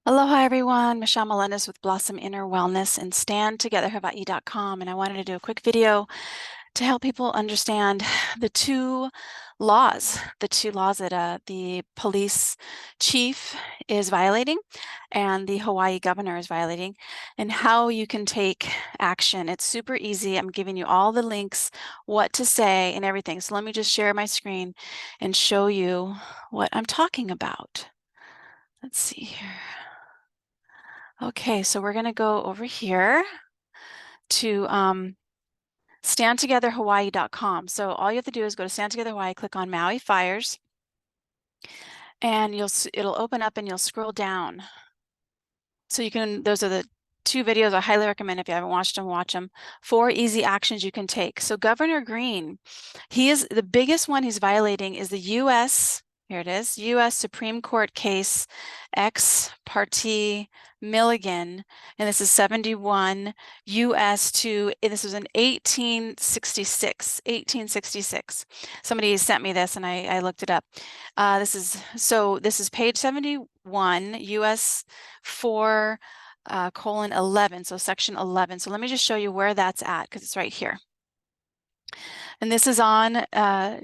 Aloha everyone, Michelle Melendez with Blossom Inner Wellness and StandTogetherHawaii.com, and I wanted to do a quick video to help people understand the two laws that the police chief is violating and the Hawaii governor is violating, and how you can take action. It's super easy. I'm giving you all the links, what to say and everything. So let me just share my screen and show you what I'm talking about. Let's see here. Okay, so we're going to go over here to standtogetherhawaii.com. So all you have to do is go to Stand Together Hawaii, click on Maui Fires, and it'll open up and you'll scroll down. So you can, those are the two videos I highly recommend. If you haven't watched them, watch them. 4 easy actions you can take. So Governor Green, the biggest one he's violating is the U.S. Here it is, U.S. Supreme Court case ex parte Milligan, and this is 71 U.S. and this was in 1866. Somebody sent me this and I looked it up. This is page 71, U.S. 4 colon 11, so section 11. So let me just show you where that's at because it's right here. And this is on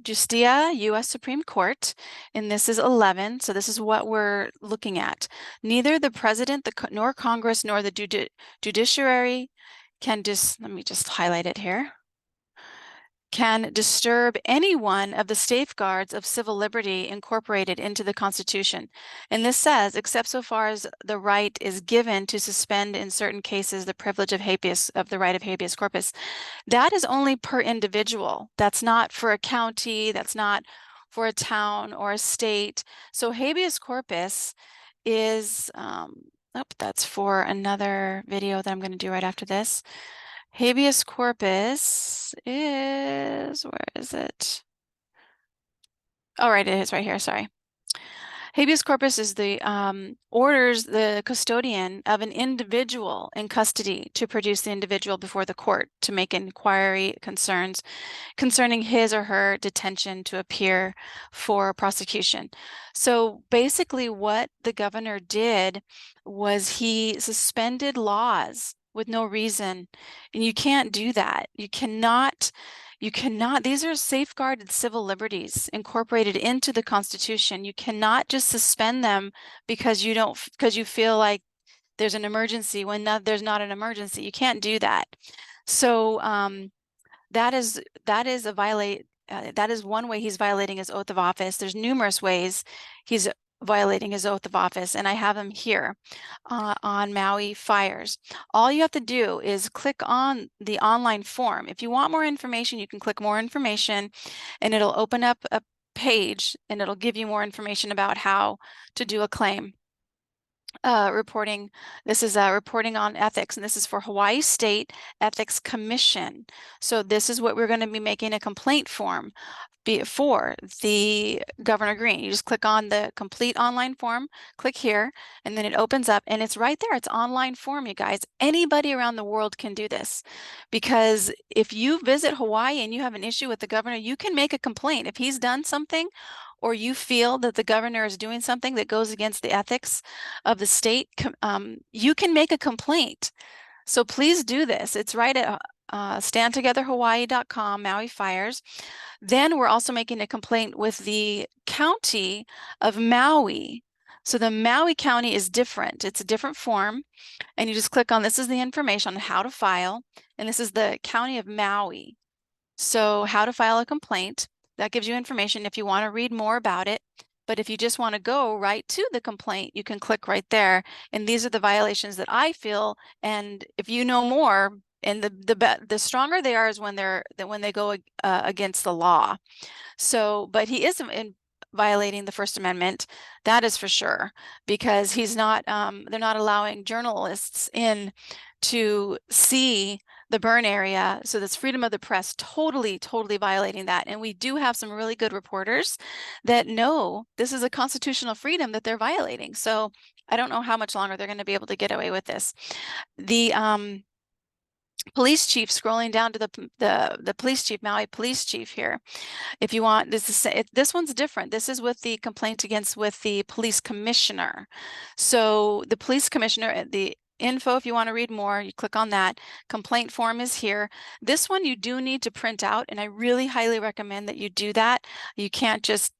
Justia, U.S. Supreme Court, and this is 11. So this is what we're looking at. Neither the president, nor Congress, nor the judiciary can let me just highlight it here, can disturb any one of the safeguards of civil liberty incorporated into the Constitution. And this says, except so far as the right is given to suspend in certain cases the privilege of the right of habeas corpus. That is only per individual. That's not for a county, that's not for a town or a state. So habeas corpus is, that's for another video that I'm going to do right after this. Habeas corpus is, where is it? Oh, right, it is right here, sorry. Habeas corpus is the orders the custodian of an individual in custody to produce the individual before the court to make inquiry concerning his or her detention to appear for prosecution. So basically what the governor did was he suspended laws with no reason, and you can't do that. You cannot, these are safeguarded civil liberties incorporated into the Constitution. You cannot just suspend them because you feel like there's an emergency when there's not an emergency. You can't do that. So that is one way he's violating his oath of office. There's numerous ways he's violating his oath of office, and I have them here on Maui Fires. All you have to do is click on the online form. If you want more information, you can click more information, and it'll open up a page, and it'll give you more information about how to do a claim. Reporting. This is reporting on ethics, and this is for Hawaii State Ethics Commission. So this is what we're going to be making a complaint form for the Governor Green. You just click on the complete online form, click here, and then it opens up, and it's right there. It's online form, you guys. Anybody around the world can do this, because if you visit Hawaii and you have an issue with the governor, you can make a complaint. If he's done something, or you feel that the governor is doing something that goes against the ethics of the state, you can make a complaint. So please do this. It's right at standtogetherhawaii.com, Maui Fires. Then we're also making a complaint with the county of Maui. So the Maui County is different. It's a different form. And you just click on, this is the information on how to file. And this is the county of Maui. So how to file a complaint. That gives you information if you want to read more about it. But if you just want to go right to the complaint, you can click right there. And these are the violations that I feel. And if you know more, and the stronger they are is when they go against the law. So, but he is violating the First Amendment, that is for sure, because he's not. They're not allowing journalists in to see the burn area. So that's freedom of the press, totally violating that. And we do have some really good reporters that know this is a constitutional freedom that they're violating. So I don't know how much longer they're going to be able to get away with this. police chief, scrolling down to the police chief, Maui police chief here. If you want, this one's different. This is with the complaint against with the police commissioner. So the police commissioner, the info, if you want to read more, you click on that. Complaint form is here. This one you do need to print out, and I really highly recommend that you do that. You can't just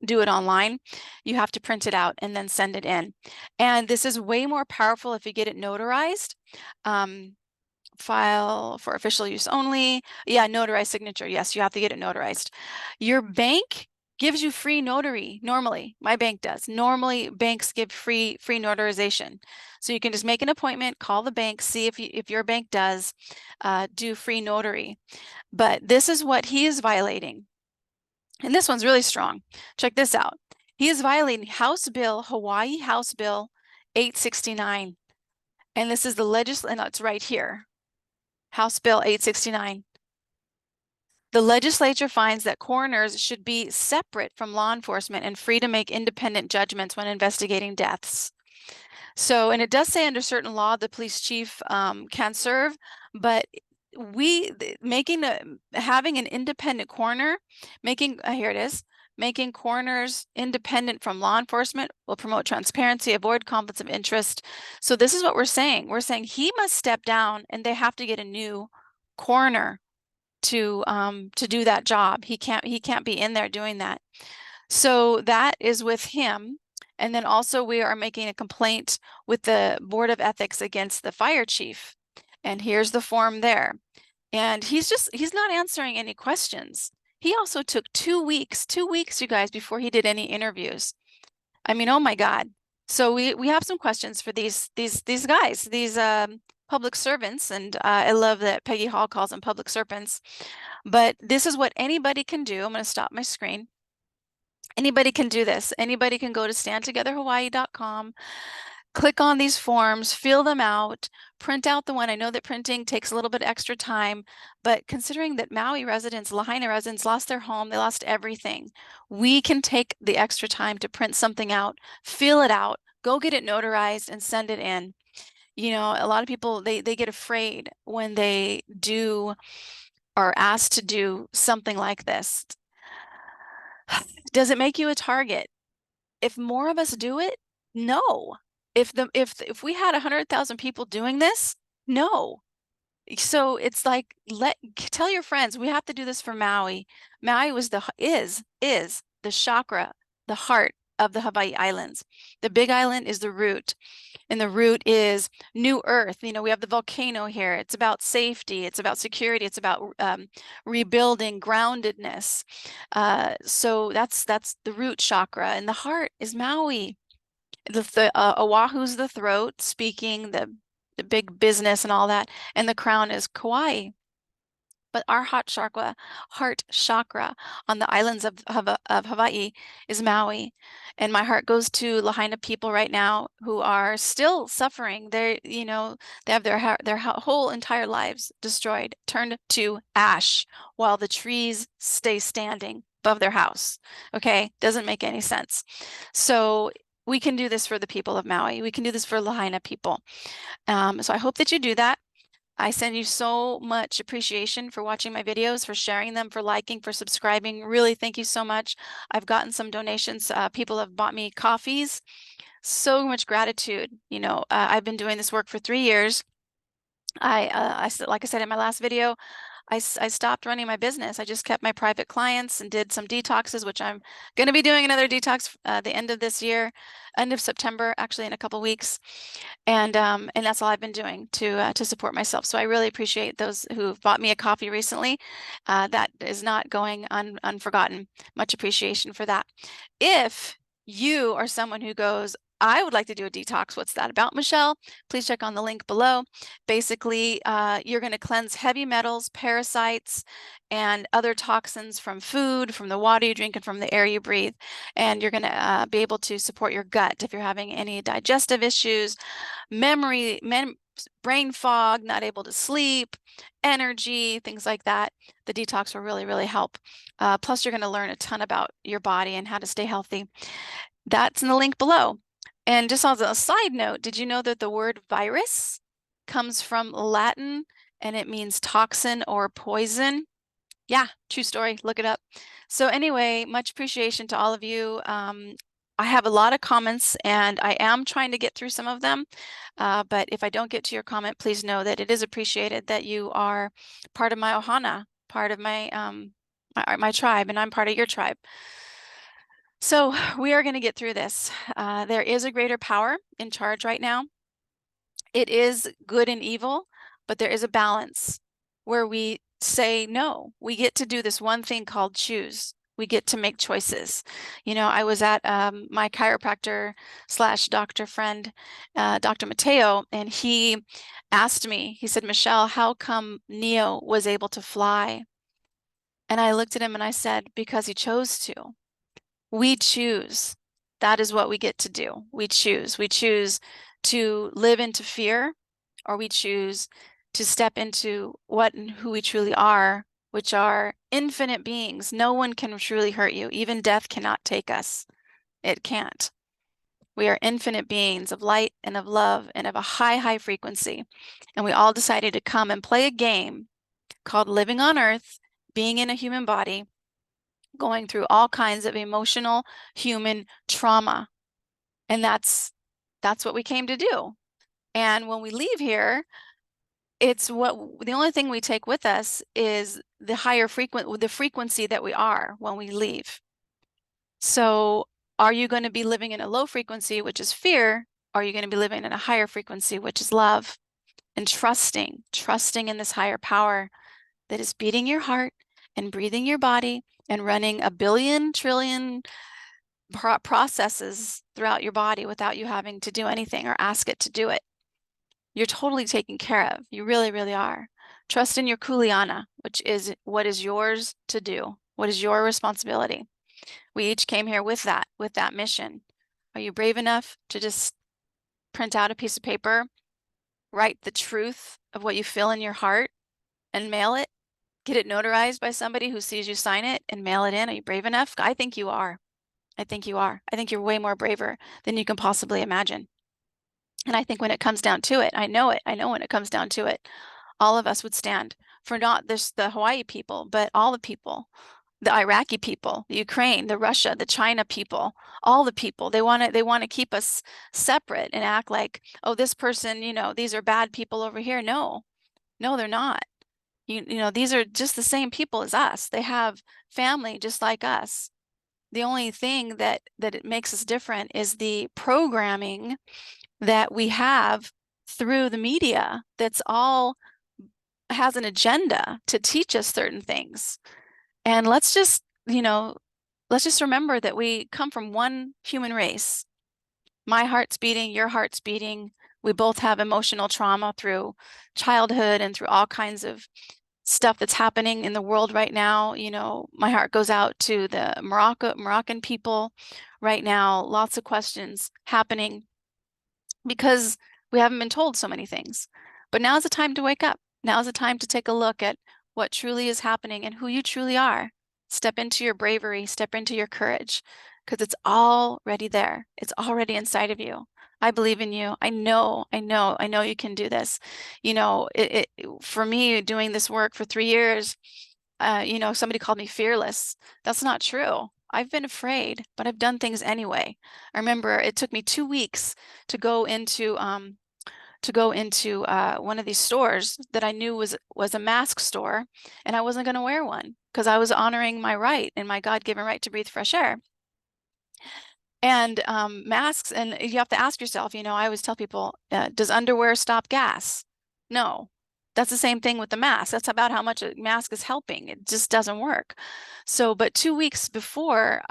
do it online. You have to print it out and then send it in. And this is way more powerful if you get it notarized. File for official use only. Yeah, notarized signature. Yes, you have to get it notarized. Your bank gives you free notary normally. My bank does. Normally banks give free notarization. So you can just make an appointment, call the bank, see if your bank does do free notary. But this is what he is violating. And this one's really strong. Check this out. He is violating Hawaii House Bill 869. And this is the legislature, it's right here. House Bill 869. The legislature finds that coroners should be separate from law enforcement and free to make independent judgments when investigating deaths. So, and it does say under certain law, the police chief can serve, but having an independent coroner, here it is, making coroners independent from law enforcement will promote transparency, avoid conflicts of interest. So this is what we're saying. We're saying he must step down and they have to get a new coroner to do that job. He can't be in there doing that. So that is with him. And then also we are making a complaint with the Board of Ethics against the fire chief. And here's the form there. And he's not answering any questions. He also took 2 weeks, you guys, before he did any interviews. I mean, oh my God. So we have some questions for these guys, these public servants, and I love that Peggy Hall calls them public servants. But this is what anybody can do. I'm going to stop my screen. Anybody can do this. Anybody can go to standtogetherhawaii.com, click on these forms, fill them out, print out the one. I know that printing takes a little bit extra time, but considering that Maui residents, Lahaina residents lost their home, they lost everything, we can take the extra time to print something out, fill it out, go get it notarized and send it in. You know, a lot of people, they get afraid when they do are asked to do something like this. Does it make you a target? If more of us do it, no. If we had 100,000 people doing this, no. So it's like, tell your friends, we have to do this for Maui. Maui is the chakra, the heart of the Hawaii Islands. The Big Island is the root, and the root is new earth. You know, we have the volcano here. It's about safety. It's about security. It's about rebuilding groundedness. So that's the root chakra, and the heart is Maui. Oahu's the throat, speaking, the big business and all that, and the crown is Kauai. But our heart chakra on the islands of Hawaii is Maui. And my heart goes to Lahaina people right now who are still suffering. They have their whole entire lives destroyed, turned to ash while the trees stay standing above their house. Okay, doesn't make any sense. So we can do this for the people of Maui. We can do this for Lahaina people. So I hope that you do that. I send you so much appreciation for watching my videos, for sharing them, for liking, for subscribing. Really, thank you so much. I've gotten some donations. People have bought me coffees. So much gratitude. You know, I've been doing this work for 3 years. Like I said in my last video, I stopped running my business. I just kept my private clients and did some detoxes, which I'm going to be doing another detox the end of this year, end of September, actually in a couple weeks. And that's all I've been doing to support myself. So I really appreciate those who've bought me a coffee recently. That is not going unforgotten. Much appreciation for that. If you are someone who goes, I would like to do a detox. What's that about, Michelle? Please check on the link below. Basically, you're going to cleanse heavy metals, parasites, and other toxins from food, from the water you drink, and from the air you breathe. And you're going to be able to support your gut if you're having any digestive issues, brain fog, not able to sleep, energy, things like that. The detox will really, really help. Plus, you're going to learn a ton about your body and how to stay healthy. That's in the link below. And just as a side note, did you know that the word virus comes from Latin and it means toxin or poison. Yeah, true story. Look it up. So anyway, much appreciation to all of you. I have a lot of comments and I am trying to get through some of them. But if I don't get to your comment, please know that it is appreciated that you are part of my ohana, part of my tribe, and I'm part of your tribe. So we are going to get through this. There is a greater power in charge right now. It is good and evil, but there is a balance where we say no. We get to do this one thing called choose. We get to make choices. You know, I was at my chiropractor slash doctor friend, Dr. Mateo, and he asked me, he said, Michelle, how come Neo was able to fly? And I looked at him and I said, because he chose to. We choose. That is what we get to do. We choose. We choose to live into fear, or we choose to step into what and who we truly are, which are infinite beings. No one can truly hurt you. Even death cannot take us. It can't. We are infinite beings of light and of love and of a high, high frequency. And we all decided to come and play a game called Living on Earth, being in a human body, going through all kinds of emotional human trauma. And that's what we came to do. And when we leave here, the only thing we take with us is the frequency that we are when we leave. So are you going to be living in a low frequency, which is fear? Or are you going to be living in a higher frequency, which is love? And trusting in this higher power that is beating your heart and breathing your body and running a billion trillion processes throughout your body without you having to do anything or ask it to do it. You're totally taken care of. You really, really are. Trust in your kuleana, which is what is yours to do. What is your responsibility? We each came here with that mission. Are you brave enough to just print out a piece of paper, write the truth of what you feel in your heart, and mail it? Get it notarized by somebody who sees you sign it and mail it in? Are you brave enough? I think you are. I think you are. I think you're way more braver than you can possibly imagine. And I think when it comes down to it, I know when it comes down to it, all of us would stand for not just the Hawaii people, but all the people, the Iraqi people, the Ukraine, the Russia, the China people, all the people. They want to keep us separate and act like, oh, this person, you know, these are bad people over here. No, they're not. You know, these are just the same people as us. They have family just like us. The only thing that it makes us different is the programming that we have through the media that's all has an agenda to teach us certain things. And let's just remember that we come from one human race. My heart's beating, your heart's beating. We both have emotional trauma through childhood and through all kinds of stuff that's happening in the world right now. You know, my heart goes out to the Moroccan people right now. Lots of questions happening because we haven't been told so many things. But now is the time to wake up. Now is the time to take a look at what truly is happening and who you truly are. Step into your bravery, step into your courage, because it's already there. It's already inside of you. I believe in you. I know you can do this. You know, for me, doing this work for 3 years, you know, somebody called me fearless. That's not true. I've been afraid, but I've done things anyway. I remember it took me 2 weeks to go into one of these stores that I knew was a mask store, and I wasn't going to wear one because I was honoring my right and my God-given right to breathe fresh air. And masks, and you have to ask yourself, you know, I always tell people, does underwear stop gas? No. That's the same thing with the mask. That's about how much a mask is helping. It just doesn't work. So, but 2 weeks before,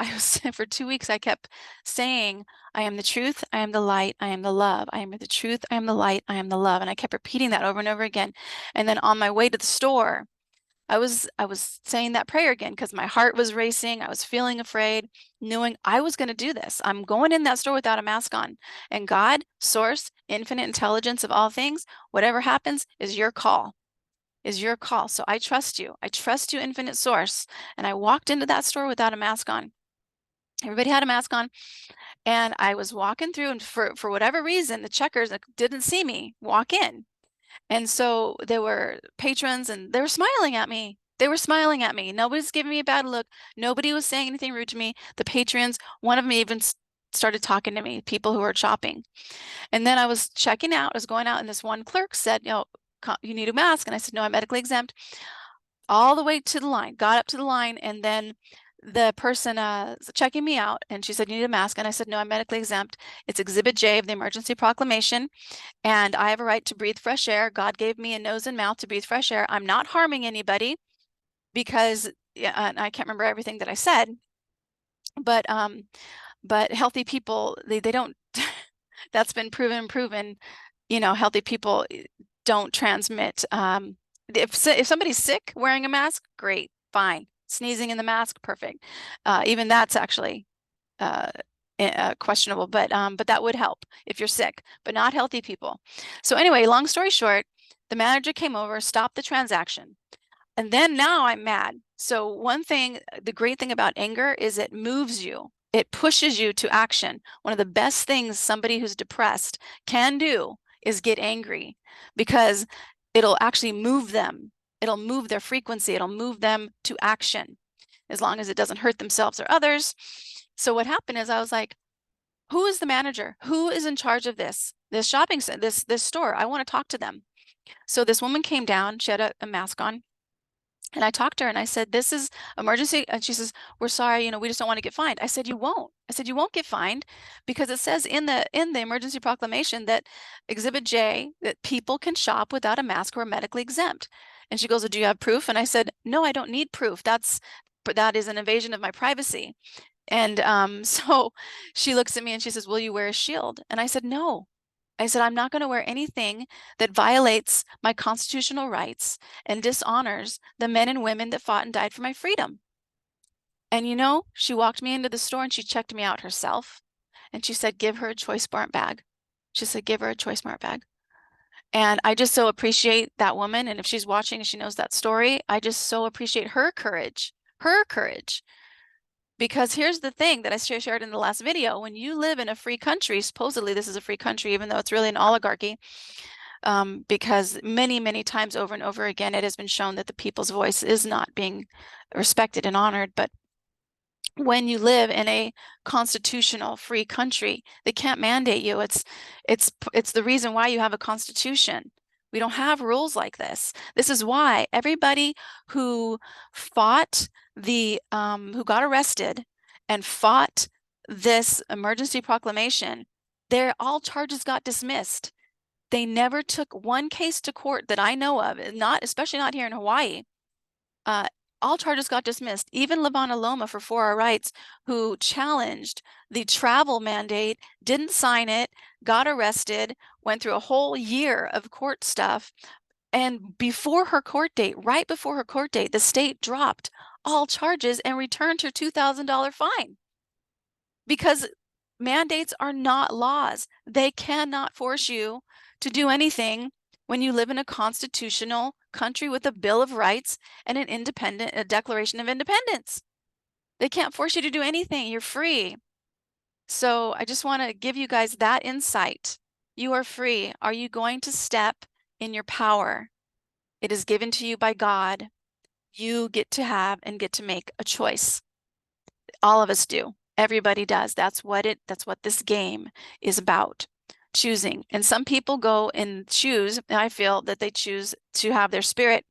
for 2 weeks, I kept saying, I am the truth, I am the light, I am the love. I am the truth, I am the light, I am the love. And I kept repeating that over and over again. And then on my way to the store, I was saying that prayer again because my heart was racing. I was feeling afraid, knowing I was going to do this. I'm going in that store without a mask on. And God, source, infinite intelligence of all things, whatever happens is your call. Is your call. So I trust you. I trust you, infinite source. And I walked into that store without a mask on. Everybody had a mask on. And I was walking through, and for whatever reason, the checkers didn't see me walk in. And so there were patrons and they were smiling at me. They were smiling at me. Nobody's giving me a bad look. Nobody was saying anything rude to me. The patrons, one of them even started talking to me, people who were shopping. And then I was checking out, I was going out, and this one clerk said, you need a mask. And I said, no, I'm medically exempt. All the way to the line, got up to the line, and then the person checking me out, and she said, you need a mask. And I said, no, I'm medically exempt. It's Exhibit J of the Emergency Proclamation, and I have a right to breathe fresh air. God gave me a nose and mouth to breathe fresh air. I'm not harming anybody because, and I can't remember everything that I said, but healthy people, they don't, that's been proven, healthy people don't transmit. If somebody's sick wearing a mask, great, fine. Sneezing in the mask, perfect. Even that's actually questionable, but that would help if you're sick, but not healthy people. So anyway, long story short, the manager came over, stopped the transaction. And then now I'm mad. So one thing, the great thing about anger is it moves you. It pushes you to action. One of the best things somebody who's depressed can do is get angry, because it'll actually move them. It'll move their frequency. It'll move them to action, as long as it doesn't hurt themselves or others. So what happened is I was like, who is the manager? Who is in charge of this shopping center, this store? I want to talk to them. So this woman came down. She had a mask on. And I talked to her and I said, this is emergency. And she says, we're sorry, we just don't want to get fined. I said, you won't. I said, you won't get fined, because it says in the emergency proclamation that Exhibit J, that people can shop without a mask who are medically exempt. And she goes, well, do you have proof? And I said, no, I don't need proof. That is an invasion of my privacy. And so she looks at me and she says, will you wear a shield? And I said, no. I said, I'm not going to wear anything that violates my constitutional rights and dishonors the men and women that fought and died for my freedom. And she walked me into the store and she checked me out herself. And she said, give her a Choice Smart bag. She said, give her a Choice Smart bag. And I just so appreciate that woman. And if she's watching and she knows that story, I just so appreciate her courage. Her courage. Because here's the thing that I shared in the last video. When you live in a free country, supposedly this is a free country, even though it's really an oligarchy, because many, many times over and over again, it has been shown that the people's voice is not being respected and honored. But when you live in a constitutional free country, they can't mandate you. It's the reason why you have a constitution. We don't have rules like this. This is why everybody who fought who got arrested and fought this emergency proclamation, all charges got dismissed. They never took one case to court that I know of, especially not here in Hawaii. All charges got dismissed. Even Lavana Loma for Our Rights, who challenged the travel mandate, didn't sign it, got arrested, went through a whole year of court stuff. And right before her court date, the state dropped all charges and returned her $2,000 fine, because mandates are not laws. They cannot force you to do anything when you live in a constitutional country with a Bill of Rights and a Declaration of Independence. They can't force you to do anything. You're free. So I just want to give you guys that insight. You are free. Are you going to step in your power? It is given to you by God. You get to have and get to make a choice. All of us do. Everybody does. That's what this game is about. Choosing. And some people go and choose, and I feel that they choose to have their spirit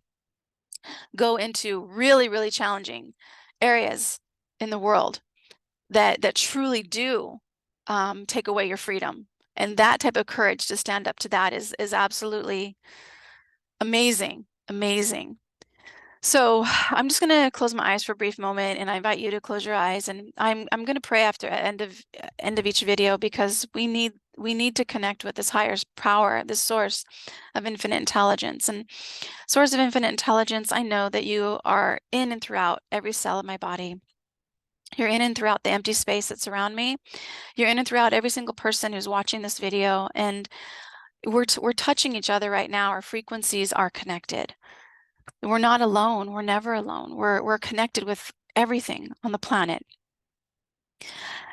go into really, really challenging areas in the world that truly do take away your freedom. And that type of courage to stand up to that is absolutely amazing, amazing. So I'm just going to close my eyes for a brief moment, and I invite you to close your eyes. And I'm going to pray after end of each video, because we need to connect with this higher power, this source of infinite intelligence. And source of infinite intelligence, I know that you are in and throughout every cell of my body. You're in and throughout the empty space that's around me. You're in and throughout every single person who's watching this video. And we're touching each other right now. Our frequencies are connected. We're not alone. We're never alone. We're connected with everything on the planet.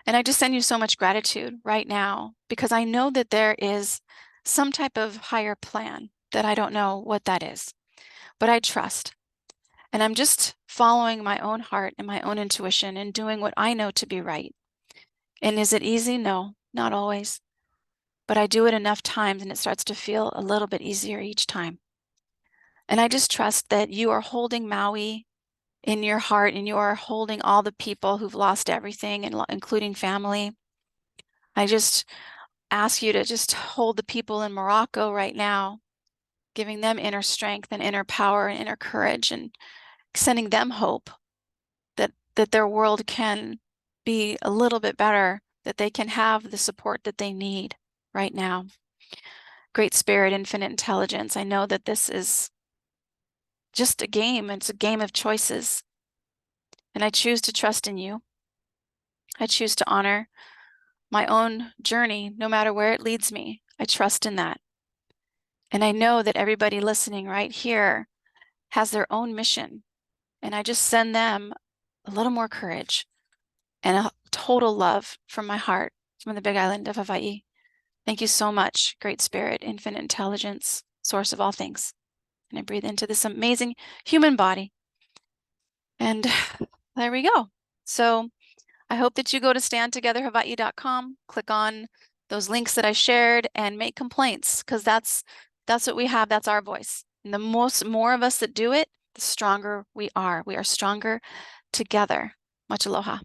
And I just send you so much gratitude right now, because I know that there is some type of higher plan. that I don't know what that is, but I trust. And I'm just following my own heart and my own intuition and doing what I know to be right. And is it easy? No, not always. But I do it enough times and it starts to feel a little bit easier each time. And I just trust that you are holding Maui in your heart and you are holding all the people who've lost everything, and including family. I just ask you to just hold the people in Morocco right now, giving them inner strength and inner power and inner courage, and sending them hope that their world can be a little bit better, that they can have the support that they need right now. Great Spirit, infinite intelligence, I know that this is just a game. It's a game of choices. And I choose to trust in you. I choose to honor my own journey, no matter where it leads me. I trust in that. And I know that everybody listening right here has their own mission. And I just send them a little more courage and a total love from my heart, from the Big Island of Hawaii. Thank you so much, Great Spirit, infinite intelligence, source of all things. And I breathe into this amazing human body. And there we go. So I hope that you go to standtogetherhawaii.com, click on those links that I shared, and make complaints, because that's what we have. That's our voice. And the more of us that do it, the stronger we are. We are stronger together. Much aloha.